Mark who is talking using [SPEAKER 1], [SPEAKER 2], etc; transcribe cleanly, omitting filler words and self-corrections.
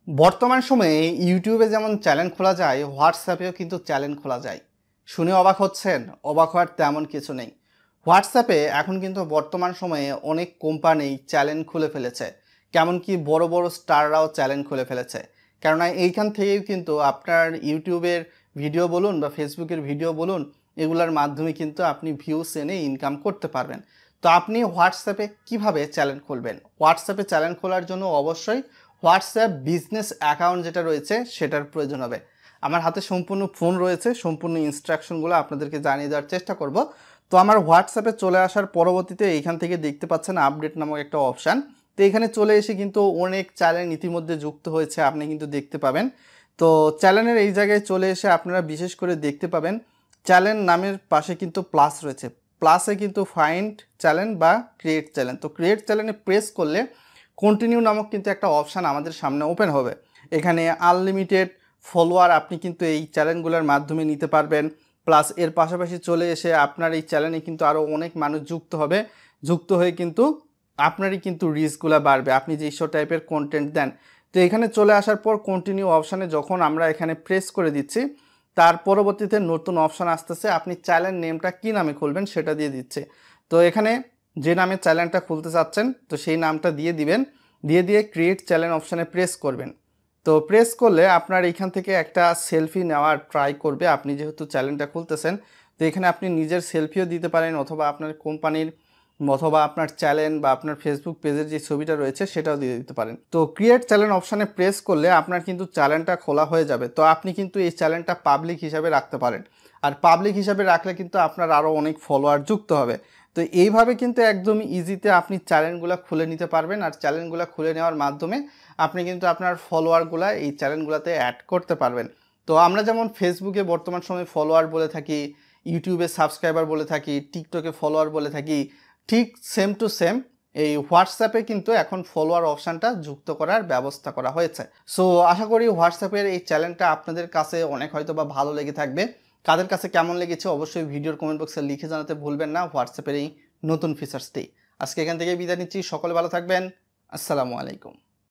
[SPEAKER 1] বর্তমান সময়ে ইউটিউবে যেমন চ্যানেল খোলা যায়, হোয়াটসঅ্যাপেও কিন্তু চ্যানেল খোলা যায়। শুনে অবাক হচ্ছেন? অবাক হওয়ার তেমন কিছু নেই। হোয়াটসঅ্যাপে এখন কিন্তু বর্তমান সময়ে অনেক কোম্পানি চ্যানেল খুলে ফেলেছে। কেমন কি বড় বড় স্টাররাও চ্যানেল খুলে ফেলেছে। কেননা এইখান থেকেই কিন্তু আপনার ইউটিউবের ভিডিও বলুন বা ফেসবুকের ভিডিও বলুন, এগুলোর মাধ্যমে কিন্তু আপনি ভিউস এনে ইনকাম করতে পারবেন। তো আপনি হোয়াটসঅ্যাপে কিভাবে চ্যানেল খুলবেন? হোয়াটসঅ্যাপে চ্যানেল খোলার জন্য অবশ্যই হোয়াটসঅ্যাপ বিজনেস অ্যাকাউন্ট যেটা রয়েছে সেটার প্রয়োজন হবে। আমার হাতে সম্পূর্ণ ফোন রয়েছে, সম্পূর্ণ ইনস্ট্রাকশনগুলো আপনাদেরকে জানিয়ে দেওয়ার চেষ্টা করব। তো আমার হোয়াটসঅ্যাপে চলে আসার পরবর্তীতে এইখান থেকে দেখতে পাচ্ছেন আপডেট নামক একটা অপশান। তো এখানে চলে এসে কিন্তু অনেক চ্যানেল ইতিমধ্যে যুক্ত হয়েছে, আপনি কিন্তু দেখতে পাবেন। তো চ্যানেলের এই জায়গায় চলে এসে আপনারা বিশেষ করে দেখতে পাবেন চ্যানেল নামের পাশে কিন্তু প্লাস রয়েছে। প্লাসে কিন্তু ফাইন্ড চ্যানেল বা ক্রিয়েট চ্যানেল, তো ক্রিয়েট চ্যানেলে প্রেস করলে কন্টিনিউ নামক কিন্তু একটা অপশান আমাদের সামনে ওপেন হবে। এখানে আনলিমিটেড ফলোয়ার আপনি কিন্তু এই চ্যানেলগুলোর মাধ্যমে নিতে পারবেন। প্লাস এর পাশাপাশি চলে এসে আপনার এই চ্যানেলে কিন্তু আরও অনেক মানুষ যুক্ত হবে। যুক্ত হয়ে কিন্তু আপনারই কিন্তু রিচগুলো বাড়বে, আপনি যে সব টাইপের কন্টেন্ট দেন। তো এখানে চলে আসার পর কন্টিনিউ অপশানে যখন আমরা এখানে প্রেস করে দিচ্ছি, তার পরবর্তীতে নতুন অপশান আসতেছে, আপনি চ্যানেল নেমটা কী নামে খুলবেন সেটা দিয়ে দিচ্ছে। তো এখানে যে নামে চ্যানেলটা খুলতে চাচ্ছেন তো সেই নামটা দিয়ে দিবেন। দিয়ে ক্রিয়েট চ্যানেল অপশানে প্রেস করবেন। তো প্রেস করলে আপনার এইখান থেকে একটা সেলফি নেওয়ার ট্রাই করবে, আপনি যেহেতু চ্যানেলটা খুলতেছেন। তো এখানে আপনি নিজের সেলফিও দিতে পারেন, অথবা আপনার কোম্পানির অথবা আপনার চ্যানেল বা আপনার ফেসবুক পেজের যে ছবিটা রয়েছে সেটাও দিয়ে দিতে পারেন। তো ক্রিয়েট চ্যানেল অপশানে প্রেস করলে আপনার কিন্তু চ্যানেলটা খোলা হয়ে যাবে। তো আপনি কিন্তু এই চ্যানেলটা পাবলিক হিসাবে রাখতে পারেন। আর পাবলিক হিসাবে রাখলে কিন্তু আপনার আরও অনেক ফলোয়ার যুক্ত হবে। তো এইভাবে কিন্তু একদম ইজিতে আপনি চ্যানেলগুলো খুলে নিতে পারবেন। আর চ্যানেলগুলো খুলে নেওয়ার মাধ্যমে আপনি কিন্তু আপনার ফলোয়ারগুলো এই চ্যানেলগুলোতে অ্যাড করতে পারবেন। তো আমরা যেমন ফেসবুকে বর্তমান সময়ে ফলোয়ার বলে থাকি, ইউটিউবে সাবস্ক্রাইবার বলে থাকি, টিকটকে ফলোয়ার বলে থাকি, ঠিক সেম টু সেম এই হোয়াটসঅ্যাপে কিন্তু এখন ফলোয়ার অপশানটা যুক্ত করার ব্যবস্থা করা হয়েছে। সো আশা করি হোয়াটসঅ্যাপের এই চ্যানেলটা আপনাদের কাছে অনেক হয়তো বা ভালো লেগে থাকবে। কাদের কাছে কেমন লেগেছে অবশ্যই ভিডিওর কমেন্ট বক্সে লিখে জানাতে ভুলবেন না হোয়াটসঅ্যাপের এই নতুন ফিচার্সটি। আজকে এখান থেকে বিদায় নিচ্ছি, সকলে ভালো থাকবেন। আসসালামু আলাইকুম।